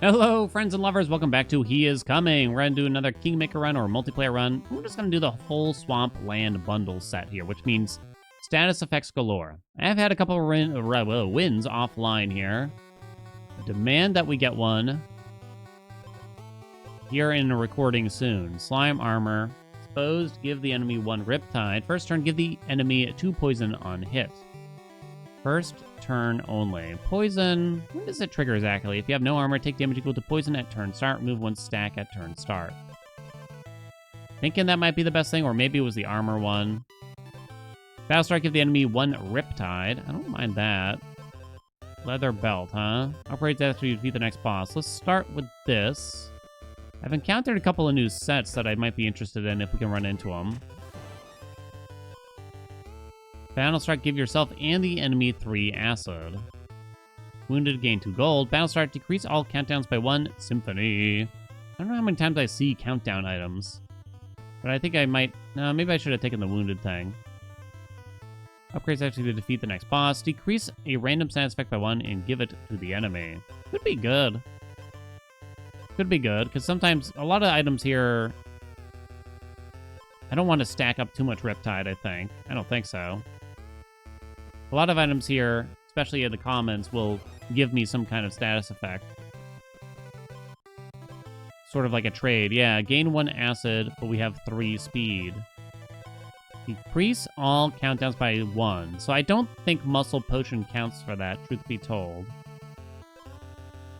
Hello, friends and lovers. Welcome back to He Is Coming. We're going to do another Kingmaker run or multiplayer run. We're just going to do the whole Swamp Land bundle set here, which means status effects galore. I have had a couple of wins offline here. I demand that we get one here in a recording soon. Slime armor. Exposed, give the enemy 1 Riptide. First turn, give the enemy 2 poison on hit. First turn only. Poison, when does it trigger exactly? If you have no armor, take damage equal to poison at turn start. Remove 1 stack at turn start. Thinking that might be the best thing, or maybe it was the armor one. Battle Strike, give the enemy 1 Riptide. I don't mind that. Leather belt, huh? Upgrades after you defeat the next boss. Let's start with this. I've encountered a couple of new sets that I might be interested in if we can run into them. Battle Strike, give yourself and the enemy 3 acid. Wounded, gain 2 gold. Battle Strike, decrease all countdowns by 1 symphony. I don't know how many times I see countdown items, but I think I might... No, maybe I should have taken the wounded thing. Upgrades actually to defeat the next boss. Decrease a random status effect by 1 and give it to the enemy. Could be good. Could be good, because sometimes a lot of items here... I don't want to stack up too much Riptide, I think. I don't think so. A lot of items here, especially in the commons, will give me some kind of status effect. Sort of like a trade. Yeah, gain 1 acid, but we have 3 speed. Decrease all countdowns by 1. So I don't think muscle potion counts for that, truth be told.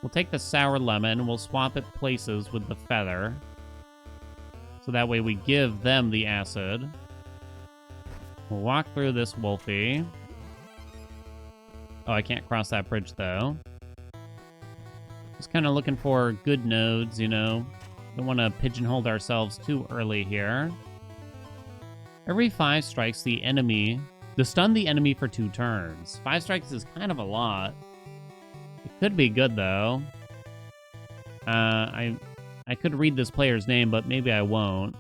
We'll take the sour lemon, and we'll swap it places with the feather. So that way we give them the acid. We'll walk through this Wolfie. Oh, I can't cross that bridge, though. Just kind of looking for good nodes, you know. Don't want to pigeonhole ourselves too early here. Every 5 strikes, stun the enemy for 2 turns. 5 strikes is kind of a lot. It could be good, though. I could read this player's name, but maybe I won't.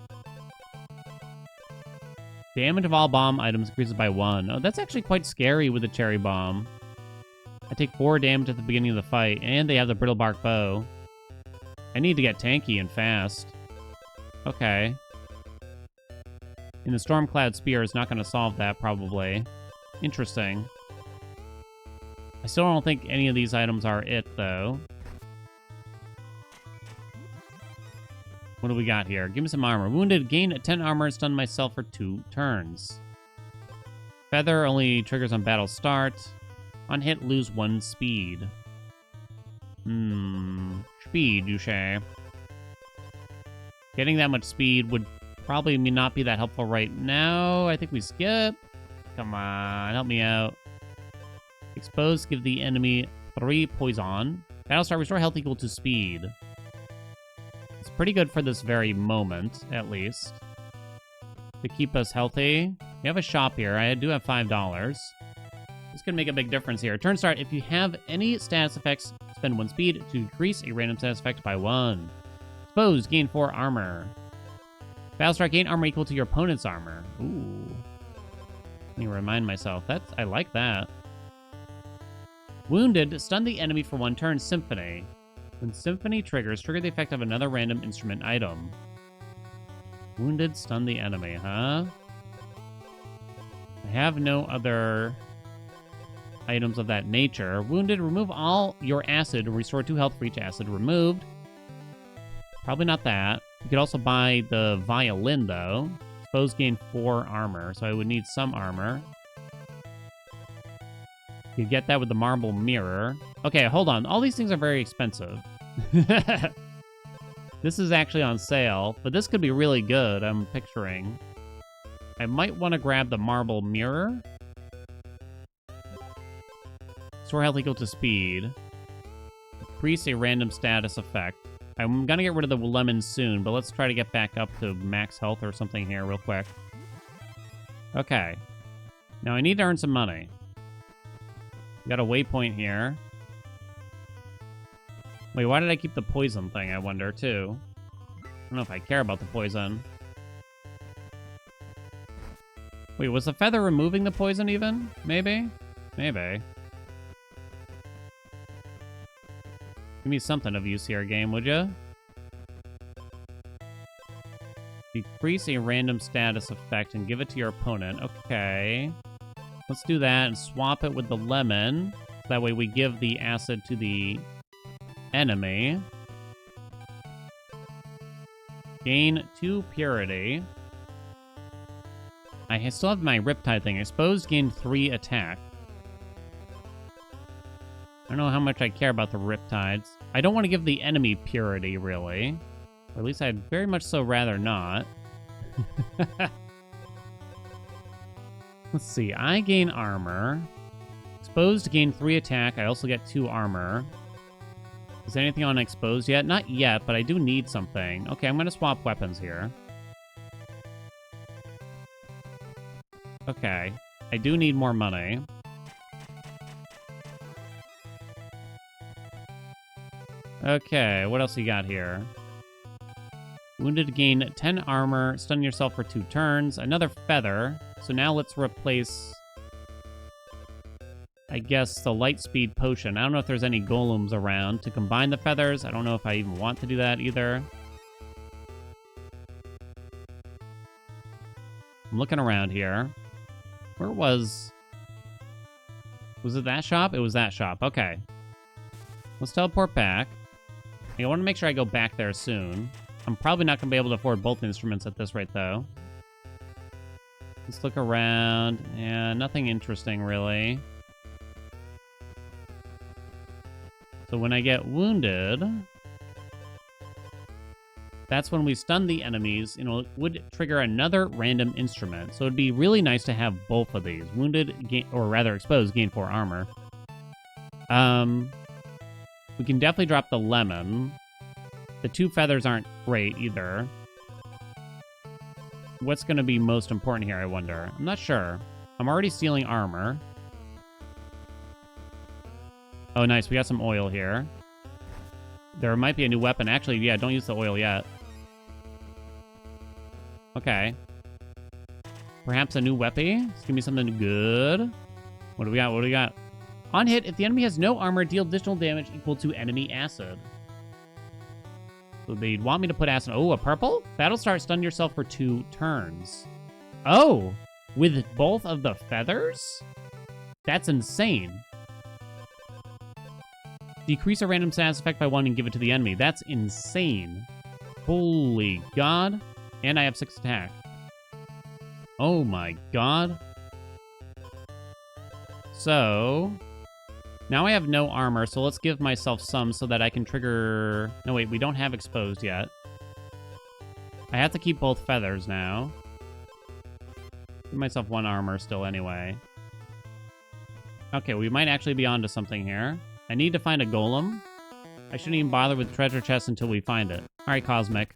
Damage of all bomb items increases by 1. Oh, that's actually quite scary with the cherry bomb. I take 4 damage at the beginning of the fight, and they have the brittle bark bow. I need to get tanky and fast. Okay. And the Stormcloud Spear is not going to solve that, probably. Interesting. I still don't think any of these items are it, though. What do we got here? Give me some armor. Wounded, gain 10 armor and stun myself for 2 turns. Feather only triggers on battle start. On hit, lose 1 speed. Speed, you say? Getting that much speed would probably not be that helpful right now. I think we skip. Come on, help me out. Expose, give the enemy 3 poison. Battle start, restore health equal to speed. It's pretty good for this very moment, at least. To keep us healthy. We have a shop here. I do have $5. This could make a big difference here. Turn start, if you have any status effects, spend 1 speed to decrease a random status effect by 1. Expose, gain 4 armor. Battle strike, gain armor equal to your opponent's armor. Ooh. Let me remind myself. I like that. Wounded, stun the enemy for 1 turn, Symphony. When Symphony triggers, trigger the effect of another random instrument item. Wounded, stun the enemy, huh? I have no other items of that nature. Wounded, remove all your acid and restore 2 health for each acid removed. Probably not that. You could also buy the violin, though. Expose, gain 4 armor, so I would need some armor. You get that with the marble mirror. Okay, hold on. All these things are very expensive. This is actually on sale, but this could be really good, I'm picturing. I might want to grab the marble mirror. Restore health equal to speed. Increase a random status effect. I'm gonna get rid of the lemon soon, but let's try to get back up to max health or something here real quick. Okay. Now I need to earn some money. Got a waypoint here. Wait, why did I keep the poison thing, I wonder, too? I don't know if I care about the poison. Wait, was the feather removing the poison even? Maybe? Maybe. Give me something of use here, game, would you? Decrease a random status effect and give it to your opponent. Okay. Let's do that and swap it with the lemon. That way we give the acid to the enemy. Gain 2 purity. I still have my Riptide thing. Exposed, gain 3 attack. I don't know how much I care about the Riptides. I don't want to give the enemy purity, really. Or at least I'd very much so rather not. Let's see. I gain armor. Exposed, gain 3 attack. I also get 2 armor. Is there anything on exposed yet? Not yet, but I do need something. Okay, I'm going to swap weapons here. Okay. I do need more money. Okay, what else you got here? Wounded, gain 10 armor. Stun yourself for 2 turns. Another feather. So now let's replace, I guess, the light speed potion. I don't know if there's any golems around to combine the feathers. I don't know if I even want to do that either. I'm looking around here. Where was it that shop? It was that shop. Okay. Let's teleport back. I want to make sure I go back there soon. I'm probably not going to be able to afford both instruments at this rate, though. Let's look around. Yeah, nothing interesting, really. So when I get wounded, that's when we stun the enemies. You know, it would trigger another random instrument. So it'd be really nice to have both of these. Wounded, gain, or rather exposed, gain 4 armor. We can definitely drop the lemon. The 2 feathers aren't great either. What's going to be most important here, I wonder? I'm not sure. I'm already stealing armor. Oh, nice. We got some oil here. There might be a new weapon. Actually, yeah, don't use the oil yet. Okay. Perhaps a new weapon? Let's give me something good. What do we got? What do we got? On hit, if the enemy has no armor, deal additional damage equal to enemy acid. So they'd want me to put acid. Oh, a purple? Battle start, stun yourself for 2 turns. Oh, with both of the feathers? That's insane. Decrease a random status effect by 1 and give it to the enemy. That's insane. Holy God. And I have 6 attack. Oh my God. So now I have no armor, so let's give myself some so that I can trigger... No, wait, we don't have exposed yet. I have to keep both feathers now. Give myself 1 armor still anyway. Okay, we might actually be onto something here. I need to find a golem. I shouldn't even bother with treasure chests until we find it. All right, Cosmic.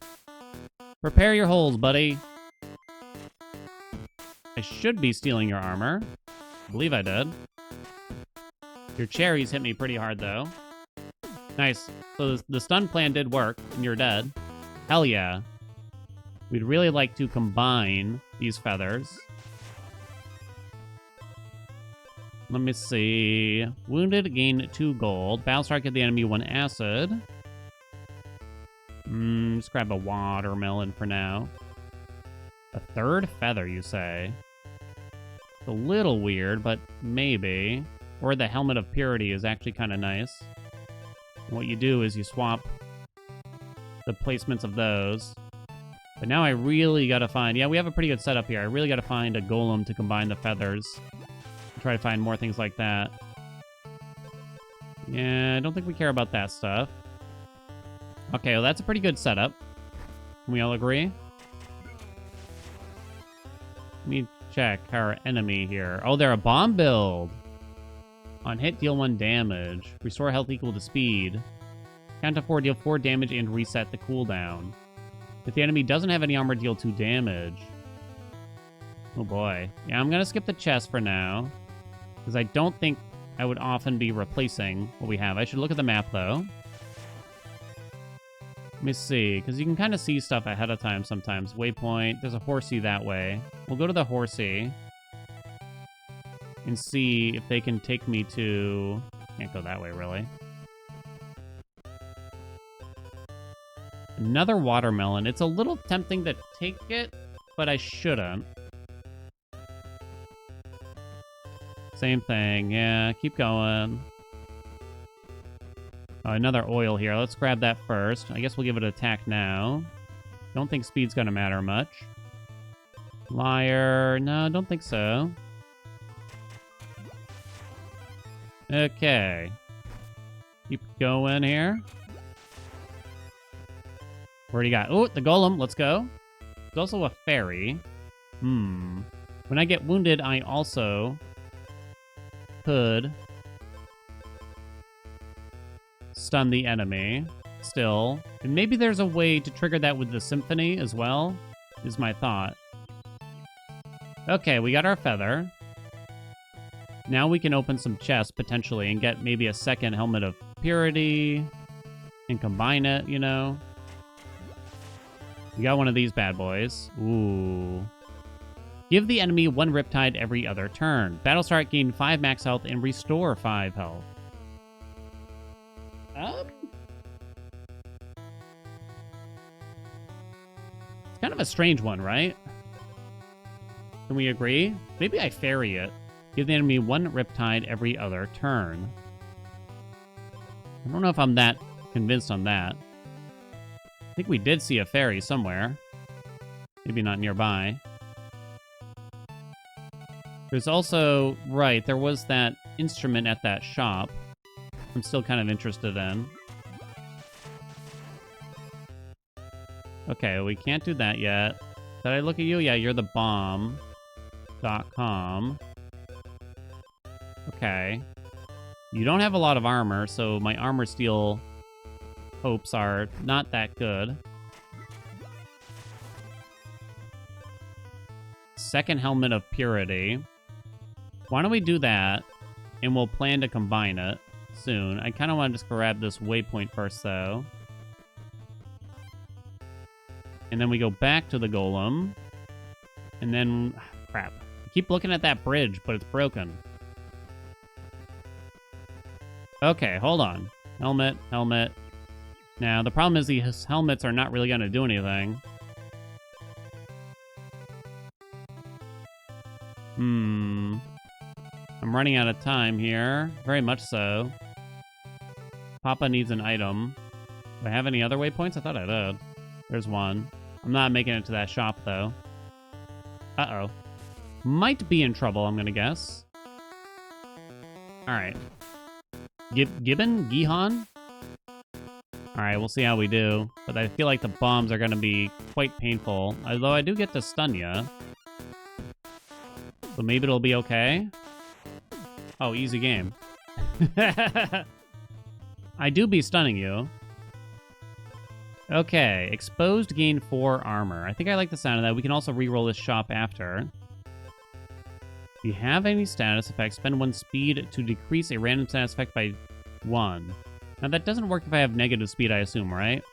Prepare your holes, buddy. I should be stealing your armor. I believe I did. Your cherries hit me pretty hard, though. Nice. So the stun plan did work, and you're dead. Hell yeah. We'd really like to combine these feathers. Let me see. Wounded, gain 2 gold. Battle strike at the enemy, 1 acid. Just grab a watermelon for now. A 3rd feather, you say? It's a little weird, but maybe. Or the Helmet of Purity is actually kind of nice. And what you do is you swap the placements of those. But now I really gotta find... Yeah, we have a pretty good setup here. I really gotta find a golem to combine the feathers. Try to find more things like that. Yeah, I don't think we care about that stuff. Okay, well, that's a pretty good setup. Can we all agree? Let me check our enemy here. Oh, they're a bomb build. On hit, deal 1 damage. Restore health equal to speed. Count to 4, deal 4 damage, and reset the cooldown. If the enemy doesn't have any armor, deal 2 damage. Oh boy. Yeah, I'm gonna skip the chest for now. Because I don't think I would often be replacing what we have. I should look at the map, though. Let me see, because you can kind of see stuff ahead of time sometimes. Waypoint, there's a horsey that way. We'll go to the horsey and see if they can take me to... Can't go that way, really. Another watermelon. It's a little tempting to take it, but I shouldn't. Same thing. Yeah, keep going. Oh, another oil here. Let's grab that first. I guess we'll give it an attack now. Don't think speed's gonna matter much. Liar. No, don't think so. Okay. Keep going here. What do you got? Oh, the golem. Let's go. There's also a fairy. When I get wounded, I also could stun the enemy still. And maybe there's a way to trigger that with the symphony as well, is my thought. Okay, we got our feather. Now we can open some chests, potentially, and get maybe a second helmet of purity and combine it, you know? We got one of these bad boys. Ooh. Give the enemy 1 Riptide every other turn. Battle start, gain 5 max health, and restore 5 health. It's kind of a strange one, right? Can we agree? Maybe I fairy it. Give the enemy 1 Riptide every other turn. I don't know if I'm that convinced on that. I think we did see a fairy somewhere. Maybe not nearby. There's also... Right, there was that instrument at that shop. I'm still kind of interested in. Okay, we can't do that yet. Did I look at you? Yeah, you're the bomb.com. Okay. You don't have a lot of armor, so my armor steal hopes are not that good. Second helmet of purity. Why don't we do that, and we'll plan to combine it soon. I kind of want to just grab this waypoint first, though. And then we go back to the golem. And then... Crap. I keep looking at that bridge, but it's broken. Okay, hold on. Helmet, helmet. Now, the problem is these helmets are not really going to do anything. I'm running out of time here. Very much so. Papa needs an item. Do I have any other waypoints? I thought I did. There's one. I'm not making it to that shop, though. Uh-oh. Might be in trouble, I'm gonna guess. Alright. Gibbon? Gihan? Alright, we'll see how we do. But I feel like the bombs are gonna be quite painful. Although I do get to stun ya. So maybe it'll be okay. Oh, easy game. I do be stunning you. Okay, exposed gain 4 armor. I think I like the sound of that. We can also reroll this shop after. If you have any status effects, spend 1 speed to decrease a random status effect by 1. Now that doesn't work if I have negative speed, I assume, right?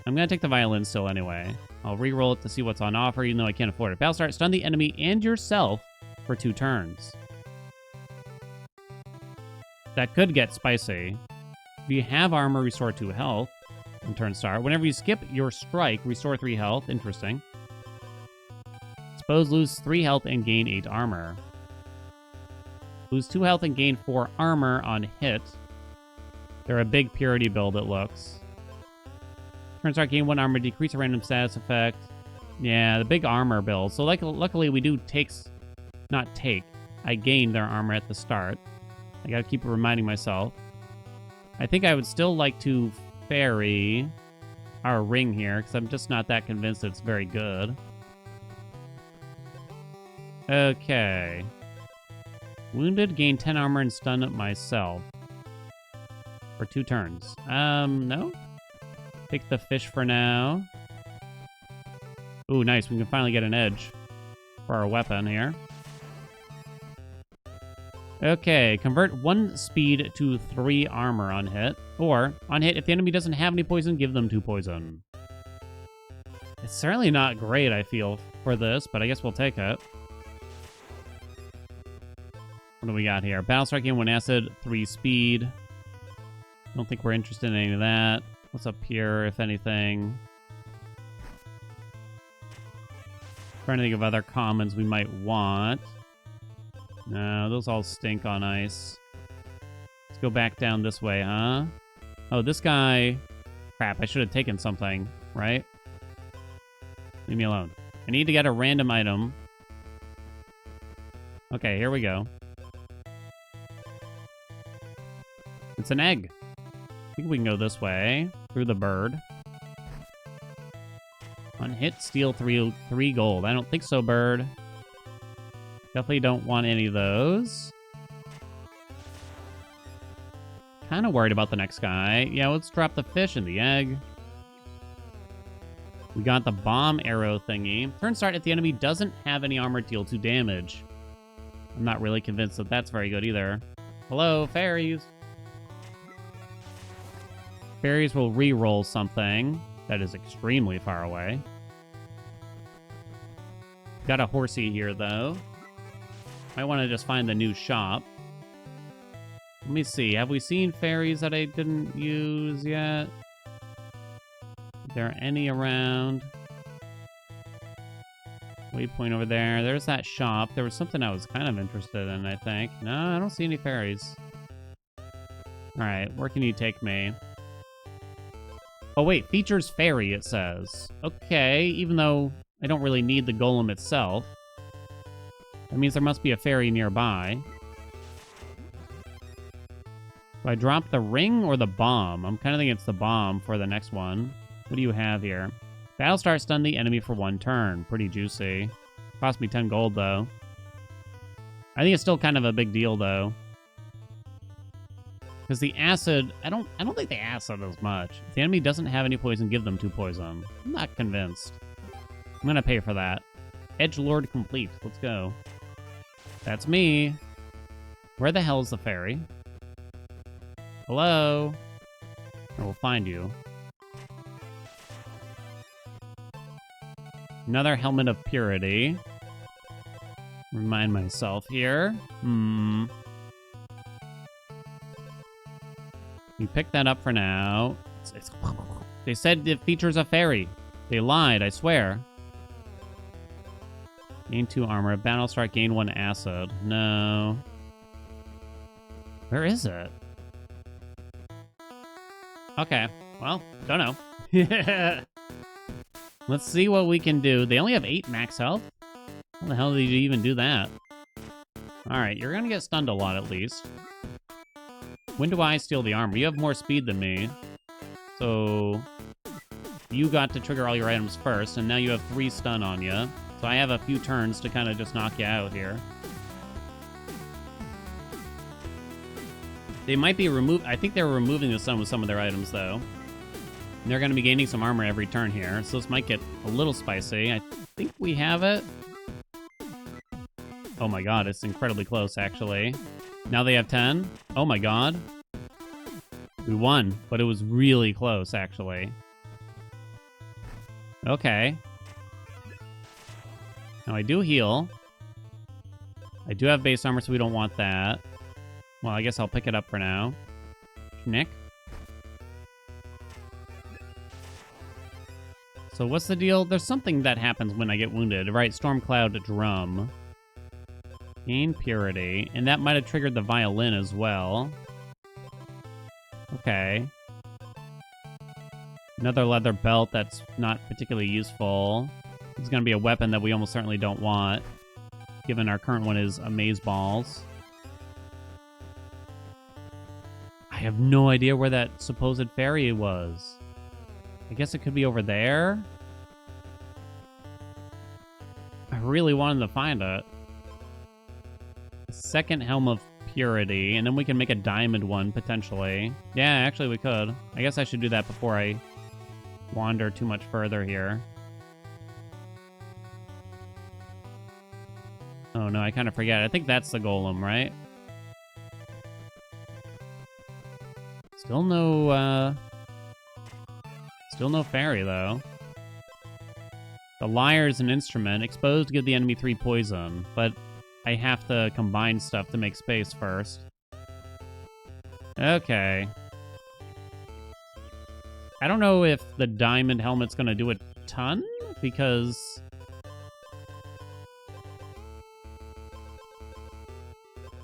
I'm gonna take the violin still anyway. I'll reroll it to see what's on offer, even though I can't afford it. Battle start, stun the enemy and yourself for 2 turns. That could get spicy. If you have armor, restore 2 health. On turn start. Whenever you skip your strike, restore 3 health. Interesting. Expose, lose 3 health and gain 8 armor. Lose 2 health and gain 4 armor on hit. They're a big purity build, it looks. Turn start, gain 1 armor, decrease a random status effect. Yeah, the big armor build. So luckily we do I gained their armor at the start. I gotta keep reminding myself. I think I would still like to fairy our ring here, because I'm just not that convinced it's very good. Okay. Wounded, gain 10 armor and stun myself. For 2 turns. No? Take the fish for now. Ooh, nice. We can finally get an edge for our weapon here. Okay, convert 1 speed to 3 armor on hit. Or, on hit, if the enemy doesn't have any poison, give them 2 poison. It's certainly not great, I feel, for this, but I guess we'll take it. What do we got here? Battle striking, 1 acid, 3 speed. Don't think we're interested in any of that. What's up here, if anything? Trying to think of other commons we might want. No, those all stink on ice. Let's go back down this way, huh? Oh, this guy... Crap, I should have taken something, right? Leave me alone. I need to get a random item. Okay, here we go. It's an egg. I think we can go this way, through the bird. On hit, steal three gold. I don't think so, bird. Definitely don't want any of those. Kind of worried about the next guy. Yeah, let's drop the fish and the egg. We got the bomb arrow thingy. Turn start if the enemy doesn't have any armor, deal 2 damage. I'm not really convinced that that's very good either. Hello, fairies. Fairies will re-roll something that is extremely far away. Got a horsey here, though. Might want to just find the new shop. Let me see. Have we seen fairies that I didn't use yet? Are there any around? Waypoint over there. There's that shop. There was something I was kind of interested in, I think. No, I don't see any fairies. Alright, where can you take me? Oh, wait. Features fairy, it says. Okay, even though I don't really need the golem itself. That means there must be a fairy nearby. Do I drop the ring or the bomb? I'm kind of thinking it's the bomb for the next one. What do you have here? Battlestar stun the enemy for 1 turn. Pretty juicy. Cost me 10 gold, though. I think it's still kind of a big deal, though. Because the acid... I don't think the acid is much. If the enemy doesn't have any poison, give them 2 poison. I'm not convinced. I'm going to pay for that. Edgelord complete. Let's go. That's me. Where the hell is the fairy? Hello? I will find you. Another helmet of purity. Remind myself here. You pick that up for now. They said it features a fairy. They lied, I swear. Gain 2 armor. Battlestar, gain 1 acid. No. Where is it? Okay. Well, don't know. Let's see what we can do. They only have 8 max health? How the hell did you even do that? Alright, you're gonna get stunned a lot at least. When do I steal the armor? You have more speed than me. So... you got to trigger all your items first, and now you have 3 stun on you. So I have a few turns to kind of just knock you out here. They might be I think they're removing the stun with some of their items, though. And they're going to be gaining some armor every turn here, so this might get a little spicy. I think we have it. Oh my god, it's incredibly close, actually. Now they have 10. Oh my god. We won, but it was really close, actually. Okay. Now I do heal. I do have base armor, so we don't want that. Well, I guess I'll pick it up for now. Nick. So what's the deal? There's something that happens when I get wounded, right? Stormcloud drum. Gain purity. And that might have triggered the violin as well. Okay. Another leather belt that's not particularly useful. It's going to be a weapon that we almost certainly don't want, given our current one is amazeballs. I have no idea where that supposed fairy was. I guess it could be over there? I really wanted to find it. Second Helm of Purity, and then we can make a diamond one, potentially. Yeah, actually we could. I guess I should do that before I wander too much further here. Oh no, I kind of forget. I think that's the golem, right? Still no fairy, though. The lyre is an instrument. Exposed to give the enemy 3 poison, but I have to combine stuff to make space first. Okay. I don't know if the diamond helmet's going to do a ton, because...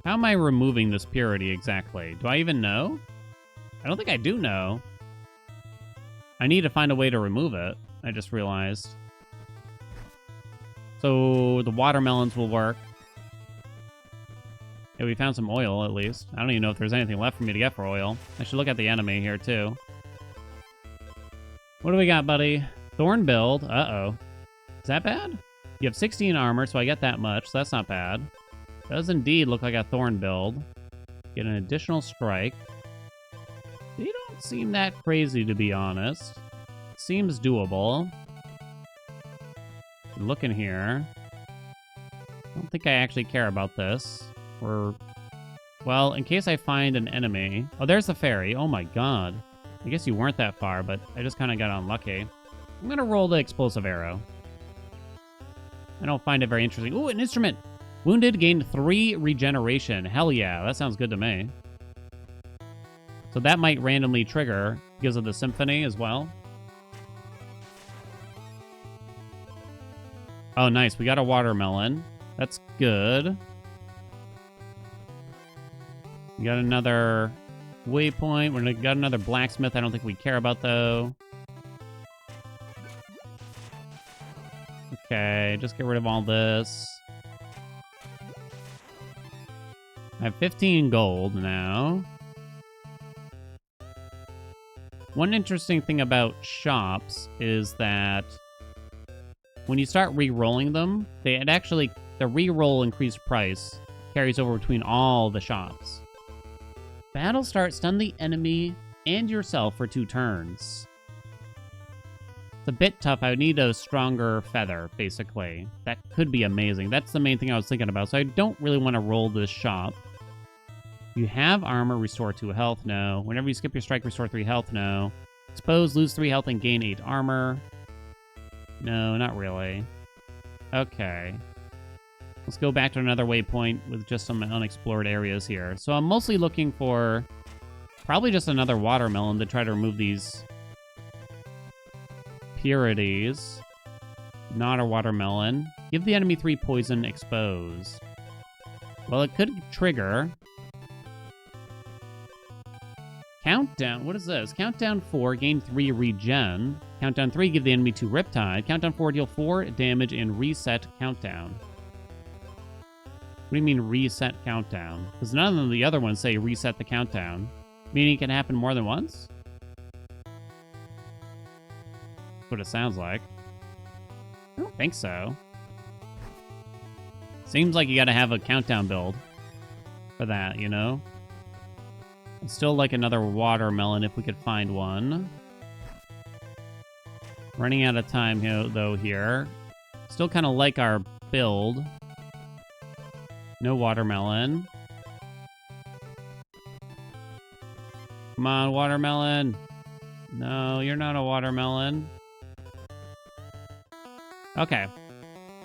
How am I removing this purity exactly? Do I even know? I don't think I do know. I need to find a way to remove it, I just realized. So the watermelons will work. Yeah, we found some oil, at least. I don't even know if there's anything left for me to get for oil. I should look at the enemy here, too. What do we got, buddy? Thorn build. Uh-oh. Is that bad? You have 16 armor, so I get that much, so that's not bad. Does indeed look like a thorn build. Get an additional strike. They don't seem that crazy, to be honest. Seems doable. Look in here. I don't think I actually care about this. Well, in case I find an enemy... Oh, there's the fairy. Oh my god. I guess you weren't that far, but I just kind of got unlucky. I'm gonna roll the explosive arrow. I don't find it very interesting. Ooh, an instrument! Wounded, gained 3 regeneration. Hell yeah, that sounds good to me. So that might randomly trigger because of the symphony as well. Oh, nice. We got a watermelon. That's good. We got another waypoint. We got another blacksmith. I don't think we care about, though. Okay, just get rid of all this. I have 15 gold now. One interesting thing about shops is that when you start re-rolling them, the re-roll increased price carries over between all the shops. Battle start, stun the enemy and yourself for 2 turns. It's a bit tough. I would need a stronger feather, basically. That could be amazing. That's the main thing I was thinking about. So I don't really want to roll this shop. You have armor, restore 2 health, no. Whenever you skip your strike, restore 3 health, no. Expose, lose 3 health, and gain 8 armor. No, not really. Okay. Let's go back to another waypoint with just some unexplored areas here. So I'm mostly looking for probably just another watermelon to try to remove these purities. Not a watermelon. Give the enemy 3 poison, expose. Well, it could trigger... Countdown, what is this? Countdown 4, gain 3 regen. Countdown 3, give the enemy 2 Riptide. Countdown 4, deal 4 damage and reset countdown. What do you mean reset countdown? Because none of the other ones say reset the countdown. Meaning it can happen more than once? That's what it sounds like. I don't think so. Seems like you gotta have a countdown build for that, you know? I'd still like another watermelon if we could find one. Running out of time though here. Still kind of like our build. No watermelon. Come on, watermelon. No, you're not a watermelon. Okay.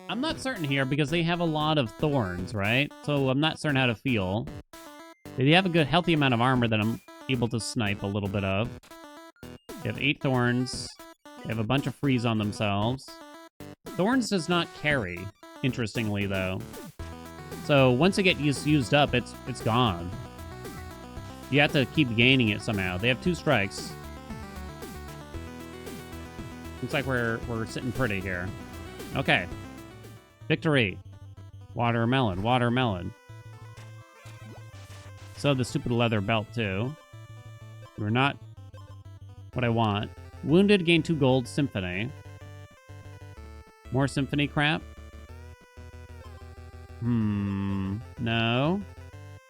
I'm not certain here because they have a lot of thorns, right? So I'm not certain how to feel. They have a good, healthy amount of armor that I'm able to snipe a little bit of. They have 8 thorns. They have a bunch of freeze on themselves. Thorns does not carry, interestingly, though. So once it gets used up, it's gone. You have to keep gaining it somehow. They have 2 strikes. Looks like we're sitting pretty here. Okay. Victory. Watermelon, watermelon. So the stupid leather belt, too. We're not what I want. Wounded, gain 2 gold, symphony. More symphony crap? No.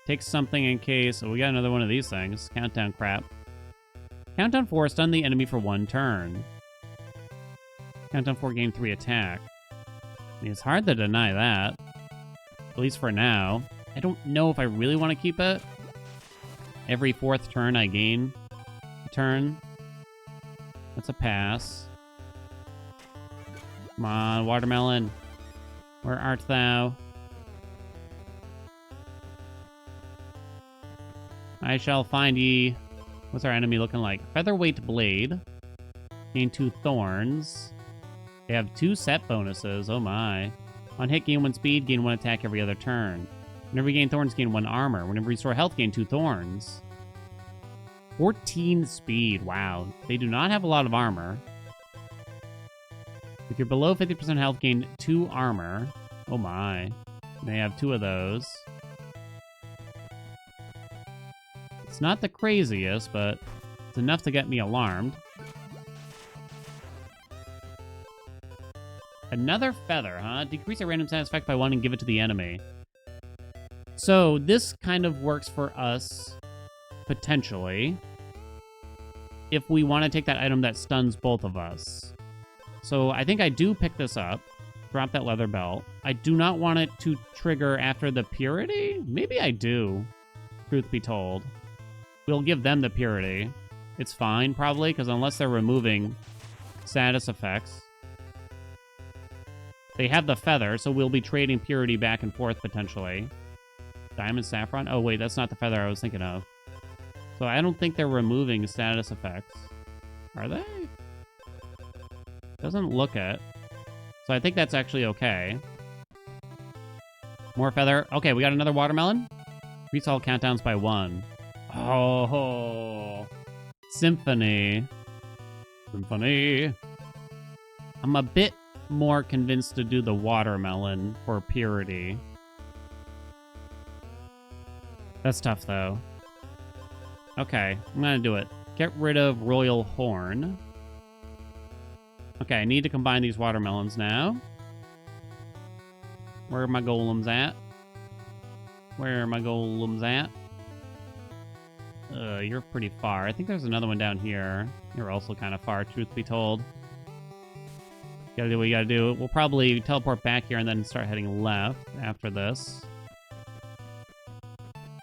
Take something in case... Oh, we got another one of these things. Countdown crap. Countdown 4, stun the enemy for 1 turn. Countdown 4, gain 3 attack. I mean, it's hard to deny that. At least for now. I don't know if I really want to keep it. Every 4th turn I gain a turn. That's a pass. Come on, watermelon. Where art thou? I shall find ye. What's our enemy looking like? Featherweight blade. Gain 2 thorns. They have 2 set bonuses. Oh my. On hit, gain 1 speed, gain 1 attack every other turn. Whenever you gain thorns, gain 1 armor. Whenever you restore health, gain 2 thorns. 14 speed. Wow. They do not have a lot of armor. If you're below 50% health, gain 2 armor. Oh my. They have 2 of those. It's not the craziest, but it's enough to get me alarmed. Another feather, huh? Decrease a random status effect by 1 and give it to the enemy. So this kind of works for us, potentially, if we want to take that item that stuns both of us. So I think I do pick this up. Drop that leather belt. I do not want it to trigger after the purity? Maybe I do, truth be told. We'll give them the purity. It's fine, probably, because unless they're removing status effects. They have the feather, so we'll be trading purity back and forth, potentially. Diamond saffron? Oh, wait, that's not the feather I was thinking of. So I don't think they're removing status effects. Are they? Doesn't look it. So I think that's actually okay. More feather. Okay, we got another watermelon. Increase all countdowns by 1. Oh. Symphony. Symphony. I'm a bit more convinced to do the watermelon for purity. That's tough, though. Okay, I'm gonna do it. Get rid of Royal Horn. Okay, I need to combine these watermelons now. Where are my golems at? Where are my golems at? You're pretty far. I think there's another one down here. You're also kind of far, truth be told. Gotta do what you gotta do. We'll probably teleport back here and then start heading left after this.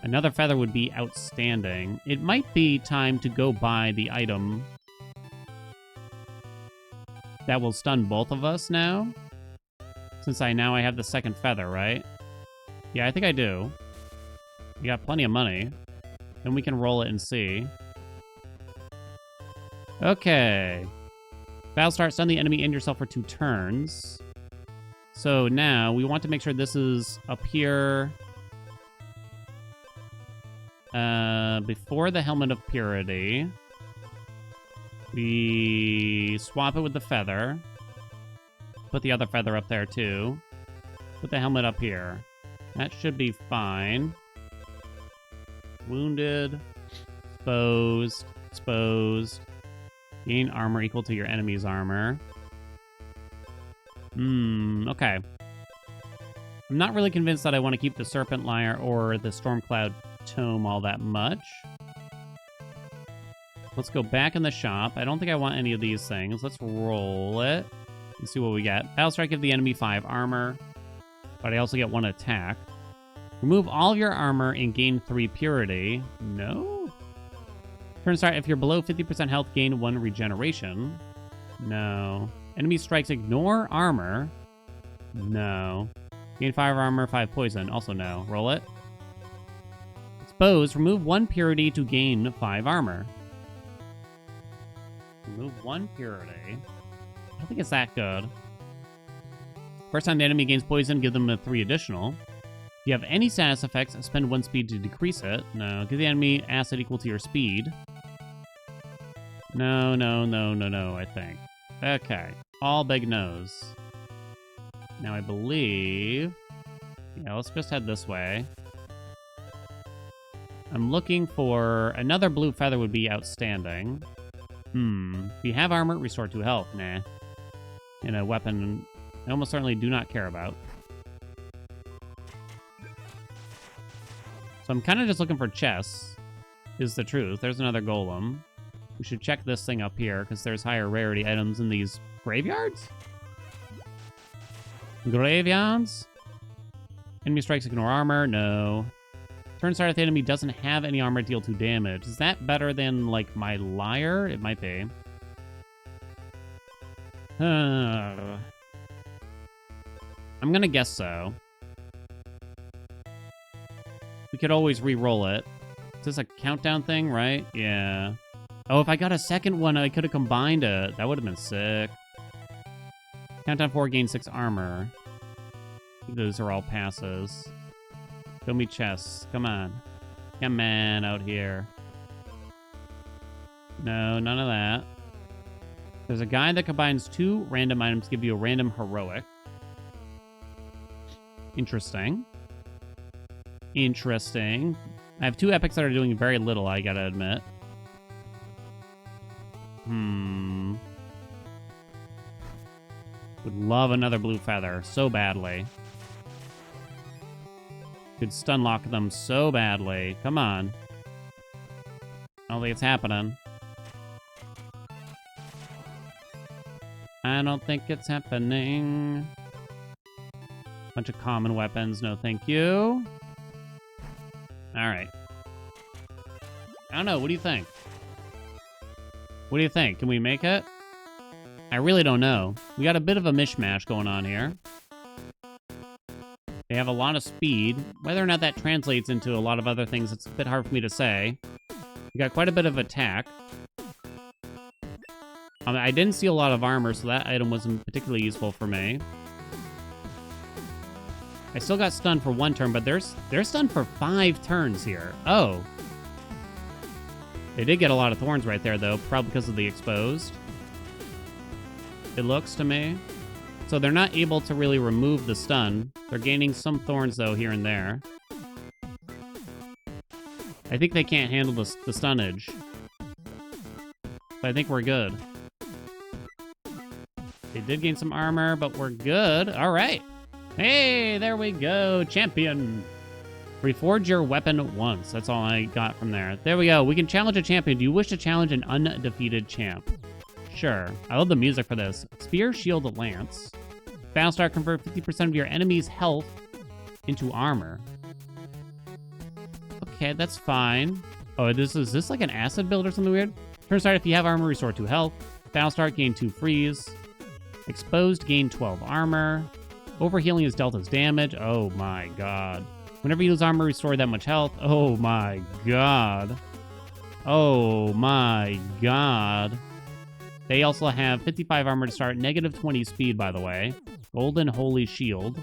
Another feather would be outstanding. It might be time to go buy the item that will stun both of us now. Since I have the second feather, right? Yeah, I think I do. You got plenty of money. Then we can roll it and see. Okay. Battle start, stun the enemy and yourself for 2 turns. So now we want to make sure this is up here. Before the Helmet of Purity. We swap it with the feather. Put the other feather up there too. Put the helmet up here. That should be fine. Wounded. Exposed. Exposed. Gain armor equal to your enemy's armor. Okay. I'm not really convinced that I want to keep the Serpent Lyre or the Stormcloud Tome all that much. Let's go back in the shop. I don't think I want any of these things. Let's roll it and see what we get. Battle Strike give the enemy 5 armor, but I also get 1 attack. Remove all of your armor and gain 3 purity. No? Turn start, if you're below 50% health, gain 1 regeneration. No. Enemy strikes ignore armor. No. Gain 5 armor, 5 poison. Also no. Roll it. Expose, remove 1 purity to gain 5 armor. Remove 1 purity. I don't think it's that good. First time the enemy gains poison, give them a 3 additional. If you have any status effects, spend 1 speed to decrease it. No. Give the enemy acid equal to your speed. No, no, no, no, no, I think. Okay. All big no's. Now I believe... Yeah, let's just head this way. I'm looking for... Another blue feather would be outstanding. If you have armor, restore 2 health. Nah. And a weapon I almost certainly do not care about. So I'm kind of just looking for chests, is the truth. There's another golem. We should check this thing up here, because there's higher rarity items in these graveyards? Graveyards? Enemy strikes ignore armor? No. Turn start if the enemy doesn't have any armor, deal 2 damage. Is that better than, like, my lyre? It might be. I'm gonna guess so. We could always re-roll it. Is this a countdown thing, right? Yeah. Oh, if I got a second one, I could have combined it. That would have been sick. Countdown 4, gain 6 armor. Those are all passes. Show me chests. Come on. Come on out here. No, none of that. There's a guy that combines 2 random items to give you a random heroic. Interesting. Interesting. I have 2 epics that are doing very little, I gotta admit. Would love another blue feather so badly. Could stun lock them so badly. Come on. I don't think it's happening. I don't think it's happening. Bunch of common weapons. No, thank you. All right. I don't know. What do you think? What do you think? Can we make it? I really don't know. We got a bit of a mishmash going on here. They have a lot of speed. Whether or not that translates into a lot of other things, it's a bit hard for me to say. We got quite a bit of attack. I didn't see a lot of armor, so that item wasn't particularly useful for me. I still got stunned for 1 turn, but they're stunned for 5 turns here. Oh. They did get a lot of thorns right there, though, probably because of the exposed. It looks to me. So they're not able to really remove the stun. They're gaining some thorns, though, here and there. I think they can't handle the stunnage. But I think we're good. They did gain some armor, but we're good. All right. Hey, there we go. Champion. Reforge your weapon once. That's all I got from there. There we go. We can challenge a champion. Do you wish to challenge an undefeated champ? Sure. I love the music for this. Spear, shield, lance. Battlestar, convert 50% of your enemy's health into armor. Okay, that's fine. Oh, is this like an acid build or something weird? Turn start, if you have armor, restore 2 health. Battlestar, gain 2 freeze. Exposed, gain 12 armor. Overhealing is dealt as damage. Oh my god. Whenever you lose armor, restore that much health. Oh my god. Oh my god. They also have 55 armor to start. Negative 20 speed, by the way. Golden Holy Shield.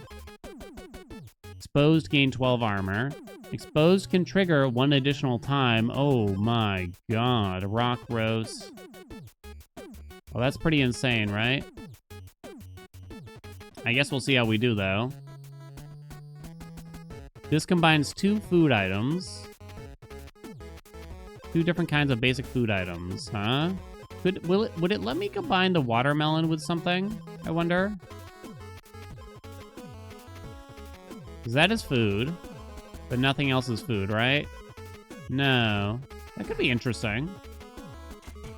Exposed, gain 12 armor. Exposed can trigger 1 additional time. Oh my god. Rock Roast. Well, that's pretty insane, right? I guess we'll see how we do, though. This combines 2 food items. 2 different kinds of basic food items, huh? Would it let me combine the watermelon with something? I wonder. Because that is food, but nothing else is food, right? No. That could be interesting.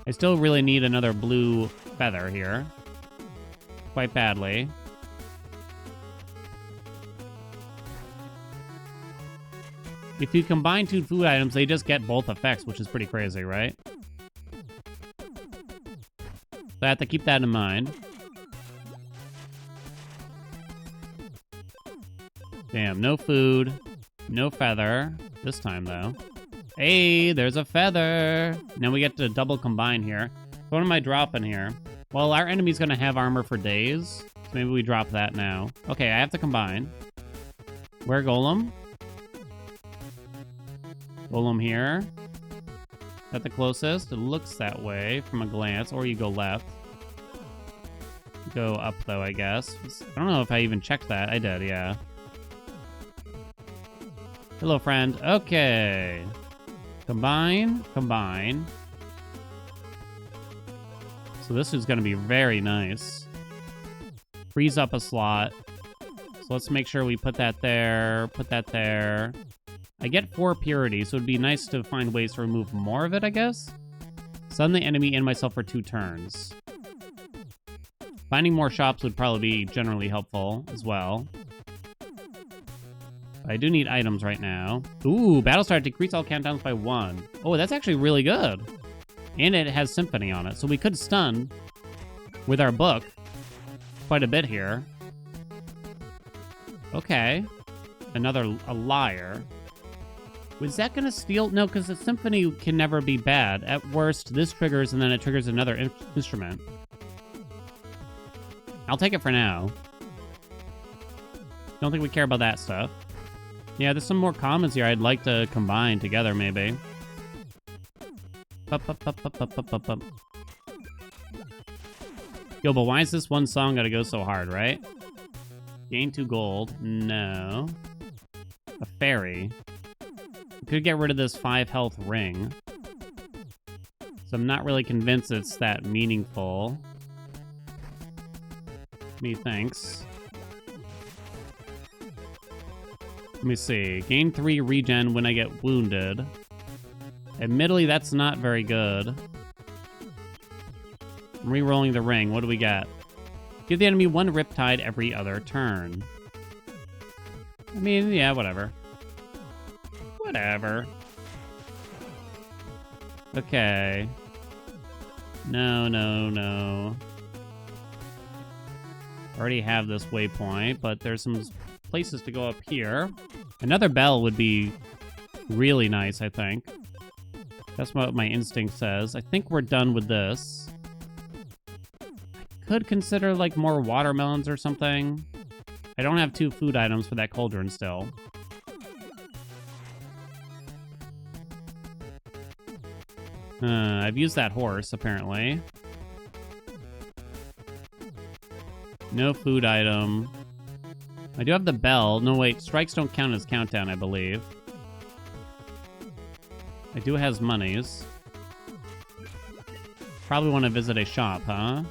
I still really need another blue feather here. Quite badly. If you combine 2 food items, they just get both effects, which is pretty crazy, right? So I have to keep that in mind. Damn, no food, no feather. This time, though. Hey, there's a feather. Now we get to double combine here. So what am I dropping here? Well, our enemy's going to have armor for days. So maybe we drop that now. Okay, I have to combine. Where Golem? Golem here. At the closest. It looks that way from a glance. Or you go left. Go up, though, I guess. I don't know if I even checked that. I did, yeah. Hello, friend. Okay. Combine. Combine. So this is going to be very nice. Freeze up a slot. So let's make sure we put that there. Put that there. I get 4 purity, so it'd be nice to find ways to remove more of it, I guess. Stun the enemy and myself for 2 turns. Finding more shops would probably be generally helpful as well. I do need items right now. Ooh, Battlestar, decrease all countdowns by 1. Oh, that's actually really good. And it has Symphony on it, so we could stun with our book quite a bit here. Okay. A liar. Was that going to steal? No, because the symphony can never be bad. At worst, this triggers, and then it triggers another instrument. I'll take it for now. Don't think we care about that stuff. Yeah, there's some more commons here I'd like to combine together, maybe. Yo, but why is this one song gotta go so hard, right? Gain 2 gold. No. A fairy. We could get rid of this 5 health ring. So I'm not really convinced it's that meaningful. Methinks. Let me see. Gain 3 regen when I get wounded. Admittedly, that's not very good. I'm re-rolling the ring. What do we got? Give the enemy 1 Riptide every other turn. I mean, yeah, whatever. Whatever. Okay. No, no, no. Already have this waypoint, but there's some places to go up here. Another bell would be really nice, I think. That's what my instinct says. I think we're done with this. I could consider, like, more watermelons or something. I don't have 2 food items for that cauldron still. I've used that horse, apparently. No food item. I do have the bell. No, wait. Strikes don't count as countdown, I believe. I do have monies. Probably want to visit a shop, huh?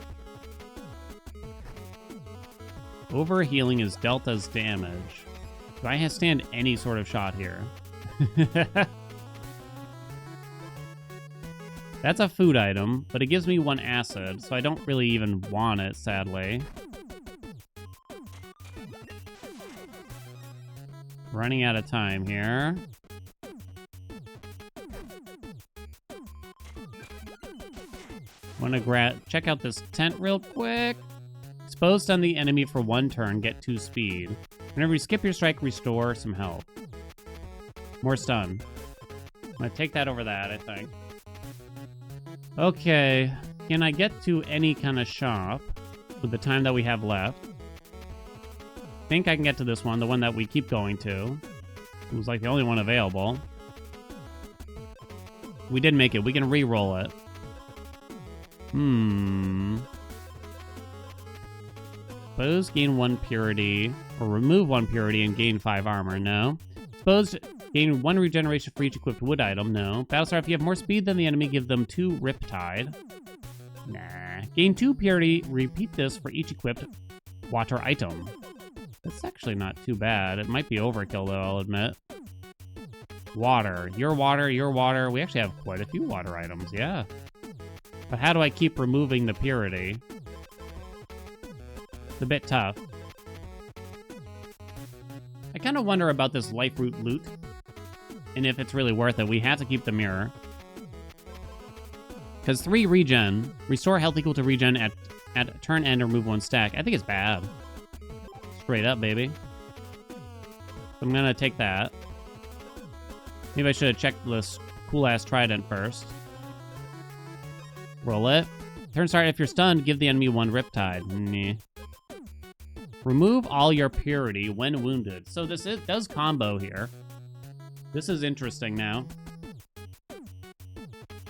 Overhealing is dealt as damage. Do I stand any sort of shot here? That's a food item, but it gives me 1 acid, so I don't really even want it, sadly. Running out of time here. Want to check out this tent real quick. Exposed on the enemy for 1 turn, get 2 speed. Whenever you skip your strike, restore some health. More stun. I'm going to take that over that, I think. Okay. Can I get to any kind of shop with the time that we have left? I think I can get to this one, the one that we keep going to. It was like the only one available. We did make it. We can re-roll it. Suppose gain 1 purity, or remove 1 purity and gain 5 armor. No. Suppose gain 1 regeneration for each equipped wood item. No. Battlestar, if you have more speed than the enemy, give them 2 Riptide. Nah. Gain 2 purity. Repeat this for each equipped water item. That's actually not too bad. It might be overkill, though, I'll admit. Water. Your water, your water. We actually have quite a few water items, yeah. But how do I keep removing the purity? It's a bit tough. I kind of wonder about this life root loot. And if it's really worth it. We have to keep the mirror. Because 3 regen. Restore health equal to regen at turn end or remove 1 stack. I think it's bad. Straight up, baby. So I'm going to take that. Maybe I should have checked this cool-ass trident first. Roll it. Turn start. If you're stunned, give the enemy 1 Riptide. Nah. Remove all your purity when wounded. So this does combo here. This is interesting now.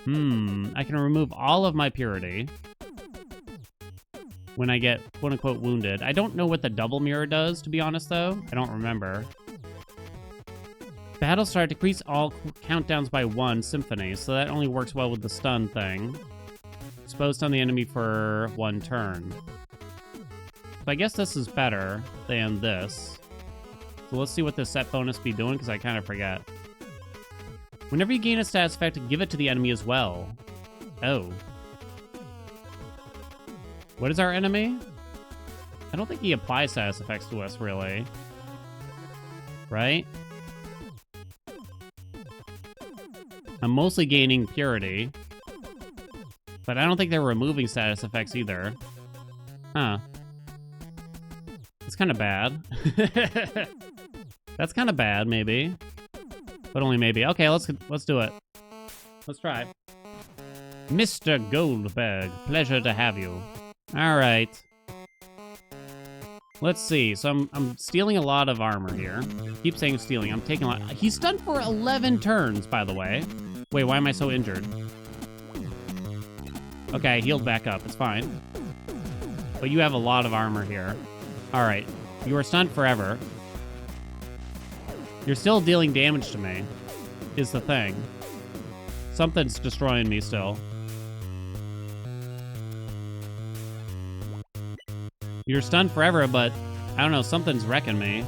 I can remove all of my purity when I get quote-unquote wounded. I don't know what the double mirror does, to be honest, though. I don't remember. Battlestar, decrease all countdowns by 1 symphony, so that only works well with the stun thing. Exposed on the enemy for 1 turn. So I guess this is better than this. So let's see what this set bonus be doing, because I kind of forget. Whenever you gain a status effect, give it to the enemy as well. Oh. What is our enemy? I don't think he applies status effects to us, really. Right? I'm mostly gaining purity. But I don't think they're removing status effects either. Huh. It's kind of bad. That's kind of bad, maybe. But only maybe. Okay, let's do it. Let's try. Mr. Goldberg, pleasure to have you. All right. Let's see. So I'm stealing a lot of armor here. Keep saying stealing. I'm taking a lot. He's stunned for 11 turns, by the way. Wait, why am I so injured? Okay, I healed back up. It's fine. But you have a lot of armor here. All right. You are stunned forever. You're still dealing damage to me, is the thing. Something's destroying me still. You're stunned forever, but I don't know, something's wrecking me.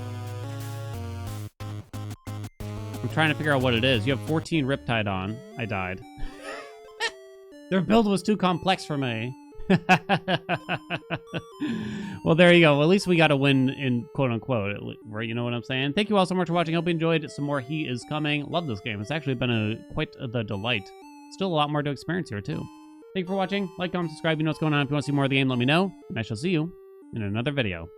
I'm trying to figure out what it is. You have 14 Riptide on. I died. Their build was too complex for me. Well, there you go. Well, at least we got a win in quote-unquote, right? You know what I'm saying? Thank you all so much for watching. Hope you enjoyed some more He Is Coming. Love this game. It's actually been quite the delight. Still a lot more to experience here, too. Thank you for watching. Like, comment, subscribe. You know what's going on. If you want to see more of the game, let me know. And I shall see you in another video.